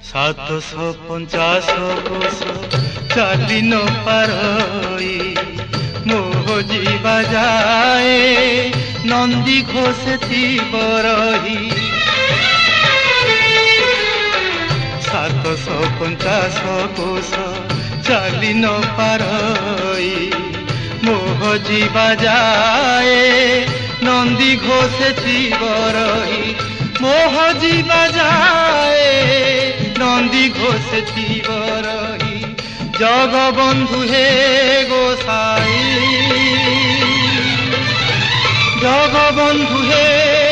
750 কোশ চালি ন পারই মোহ ଯିବା ଯାଏ ନନ୍ଦୀ ଘୋଷ ଥିବ ରହି 750 କୋଶ ଚାଲି ନ ପାରଇ ମୋହ ଯିବା ଯାଏ ନନ୍ଦୀ ଘୋଷ ଥିବ ରହି ମୋହ ଯିବା ଯାଏ নন্দী ঘোষ থিব রহি জগবন্ধু হে গোসাই জগবন্ধু হে